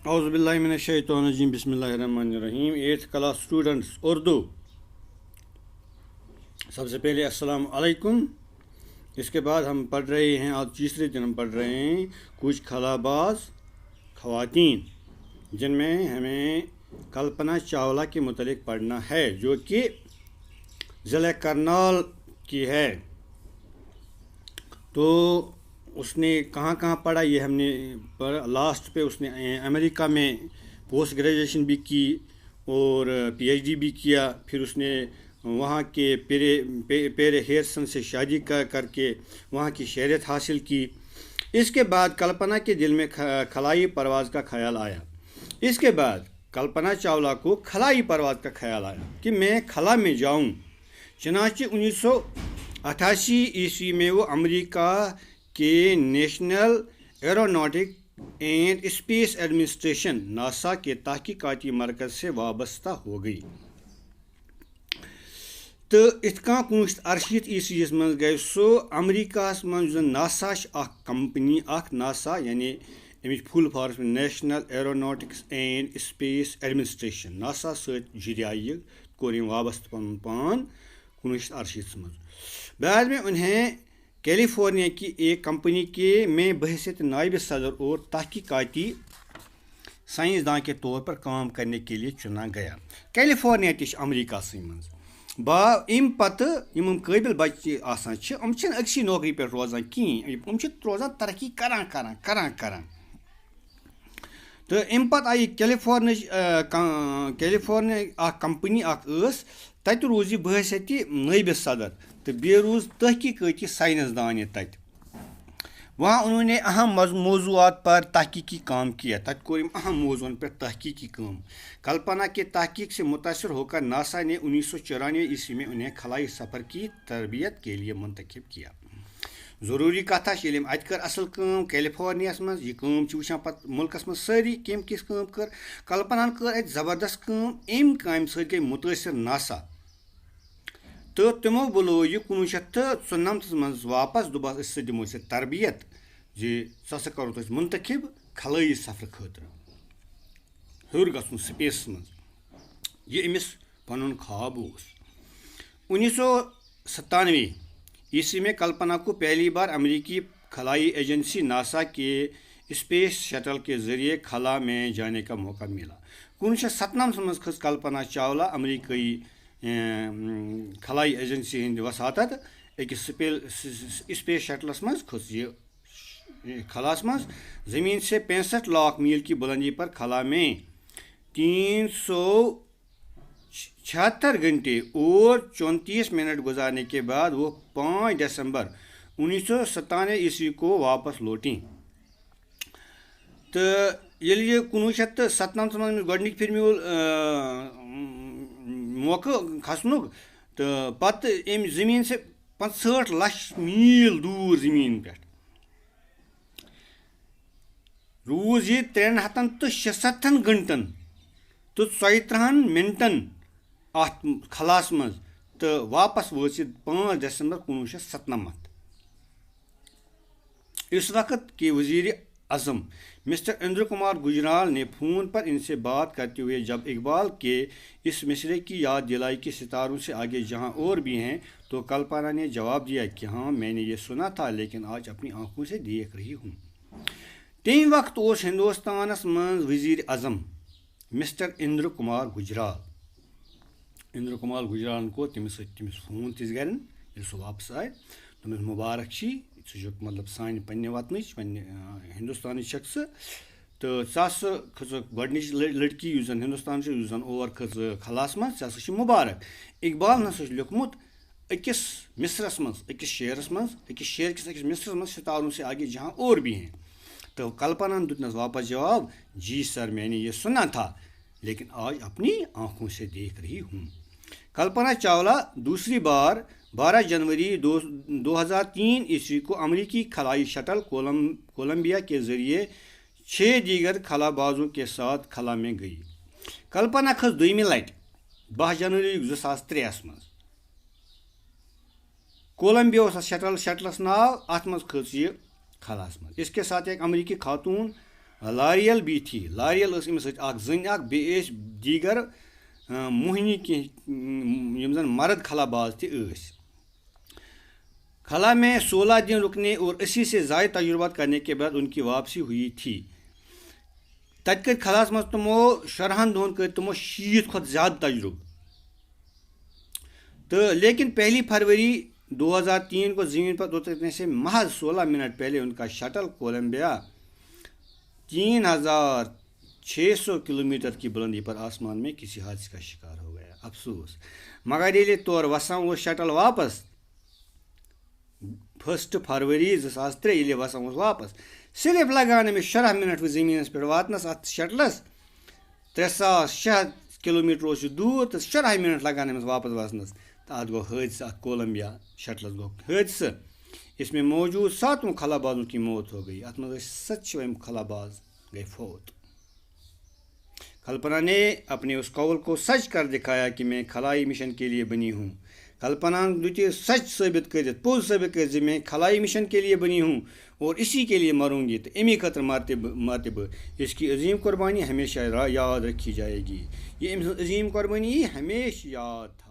اعوذ باللہ من الشیطان الرجیم بسم اللہ الرحمن الرحیم 8th کلاس اسٹوڈنٹس اردو. سب سے پہلے السلام علیکم. اس کے بعد ہم پڑھ رہے ہیں، آج تیسرے دن ہم پڑھ رہے ہیں کچھ خلاباز خواتین، جن میں ہمیں کلپنا چاولہ کے متعلق پڑھنا ہے، جو کہ ضلع کرنال کی ہے. تو اس نے کہاں کہاں پڑھا یہ ہم نے لاسٹ پہ اس نے امریکہ میں پوسٹ گریجویشن بھی کی اور پی ایچ ڈی بھی کیا. پھر اس نے وہاں کے پیرے ہیرسن سے شادی کر کے وہاں کی شہرت حاصل کی. اس کے بعد کلپنا کے دل میں خلائی پرواز کا خیال آیا. اس کے بعد کلپنا چاولہ کو خلائی پرواز کا خیال آیا کہ میں خلا میں جاؤں. چنانچہ 1988 میں وہ امریکہ کے National Aeronautic and Space Administration NASA کے تحقیقاتی مرکز سے وابستہ ہو گئی. تو اتنا 1968 من گئی سو امریکہ من ناسا کمپنی ناسا یعنی امچ full form National Aeronautics and Space Administration NASA ست جڑیا یہ کور وابستہ پن پان 1968 من. بعد میں انہیں کیلیفورنیا کی ایک کمپنی کے میں بحیثیت نائب صدر اور تحقیقاتی سائنسداں کے طور پر کام کرنے کے لیے چنا گیا. کیلیفورنیا تہ امریکہ سی مز ام پتہ یم قابل بچہ آسان ام چھن اکسی نوکری پہ روزان کہیں، ام روزان ترقی کران. تو ام پتہ آئی کیلیفورنیا کمپنی اس تت روز یہ بحیثیت نائب صدر تو بی روز تحقیقاتی سائنسدان یہ تت. وہاں انہوں نے اہم موضوعات پر تحقیقی کام کیا. تت کور اہم موضوعات پر تحقیقی کام. کلپنا کے تحقیق سے متاثر ہو کر ناسا نے 1994 میں انہیں خلائی سفر کی تربیت کے لیے منتخب کیا. ضروری کتھا ات کر اصل کام کیلیفورنیا مز یہ کام وچان پتہ ملکس مز ساری کم کس کام کر. کلپنا کر ات زبردست کام. ام کامہ سۭتۍ گٔے متاثر ناسا تو تمو بلو یہ 1994 مز واپس دبس اس دمو تربیت جی سا کرو تس منتخب خلائی سفر خاطر ہیور گھن سپیس مز. یہ امس پن خواب اس. 1997 میں کلپنا کو پہلی بار امریکی خلائی ایجنسی ناسا کے اسپیس شٹل کے ذریعے خلا میں جانے کا موقع ملا. 1997 مز کھس کلپنا چاولہ امریکی خلائی ایجنسی ہند وساطت اکس اسپیس شٹلس مز کھس. یہ خلاس مز زمین سے 65 لاکھ میل کی بلندی پر خلا میں 376 گھنٹے اور 34 منٹ گزارنے کے بعد وہ 5 دسمبر 1997 کو واپس لوٹیں. تو یہ 1997 میں گۄڈنِکۍ پھر میول موقع کھسن تو پتہ ام زمین سے 65 لچھ میل دور زمین پہ روز یہ 366 گھنٹن تو 34 منٹن ات خلاس مز تو واپس وٲژ یہ 5 دسمبر 1997. اس وقت کے وزیر اعظم مسٹر اندر کمار گجرال نے فون پر ان سے بات کرتے ہوئے جب اقبال کے اس مصرعے کی یاد دلائی کہ ستاروں سے آگے جہاں اور بھی ہیں، تو کلپنا نے جواب دیا کہ ہاں میں نے یہ سنا تھا لیکن آج اپنی آنکھوں سے دیکھ رہی ہوں. تمہ وقت اس ہندوستانس من وزیر اعظم مسٹر اندر کمار گجرال. اندر کمار گجرالن کو تمس فون تس گرن یل سہ واپس آئے. تمس مبارک چھی ثھک مطلب سانہ پنہ وطنچ پنہ ہندوستان شخص تو ثہ کھژ گۄڈنِچ لڑکی یُس زن ہندوستان یُس زن اور کھژ خلاس مز ژےٚ ہسا چھی مبارک. اقبال ہسا چھُ لیوکھمُت أکِس مصرس مز أکِس شعرس مز أکِس شعر کِس أکِس مصرس مز ستاروں سے آگے جہاں اور بھی ہیں. تو کلپنا نے دیتنس واپس جواب جی سر میں نے یہ سنا تھا لیکن آج اپنی آنکھوں سے دیکھ رہی ہوں. کلپنا چاولہ دوسری بار 12 جنوری 2003 کو امریکی خلائی شٹل کولمبیا کے ذریعے 6 دیگر خلا بازوں کے ساتھ خلا میں گئی. کلپنا کھس دویمہ لٹہ 12 جنوری 2003 مز. کولمبیا شٹلس ناو ات مز کھس یہ خلاس مز. اس کے ساتھ ایک امریکی خاتون لاریل بھی تھی. لاریل ٲس أمِس سۭتۍ اَکھ زٔنۍ اَکھ بیٚیہِ ٲسۍ دیٖگر موہنی کینٛہہ یِم زَن مرد خلا باز تہِ ٲسۍ. خلا میں 16 دن رکنے اور 80 سے زائد تجربات کرنے کے بعد ان کی واپسی ہوئی تھی. تَتہِ کٔرۍ خلاس منٛز تِمو 14 دۄہن کٔرۍ تِمو 60 کھۄتہٕ زیادٕ تجربہٕ. تہٕ لیکن 1 فروری 2003 کو زمین پر اترنے سے محض 16 منٹ پہلے ان کا شٹل کولمبیا 3600 کلومیٹر کی بلندی پر آسمان میں کسی حادثے کا شکار ہو گیا. افسوس. مگر ییٚلہِ تورٕ وسان اوس شٹل واپس 1 فروری 2003 ییٚلہِ وسان اوس واپس صرف لگان أمِس 16 منٹ زٔمیٖنس پٮ۪ٹھ واتنس اتھ شٹلس. 3600 کلومیٹر اوس یہِ دوٗر تہٕ 16 منٹ لگان أمِس واپس وسنس. تہٕ اتھ گوٚو حٲدثہٕ. اتھ کولمبیا شٹلس گوٚو حٲدثہٕ. اس میں موجود 7 خلا بازوں کی موت ہو گئی. اتھ منٛز ٲسۍ 7 خلا باز گئے فوت. کلپنا نے اپنے اس قول کو سچ کر دکھایا کہ میں خلائی مشن کے لیے بنی ہوں. کلپنا دیُت سچ ثٲبت کٔرِتھ پوٚز ثٲبت کٔرِتھ زِ میں خلائی مشن کے لیے بنی ہوں اور اسی کے لیے مروں گی. تو امی خٲطرٕ مرتہِ بہٕ. اس کی عظیم قربانی ہمیشہ یاد رکھی جائے گی. یہ أمۍ سٕنٛز عظیم قربانی ہمیشہ یاد تھا.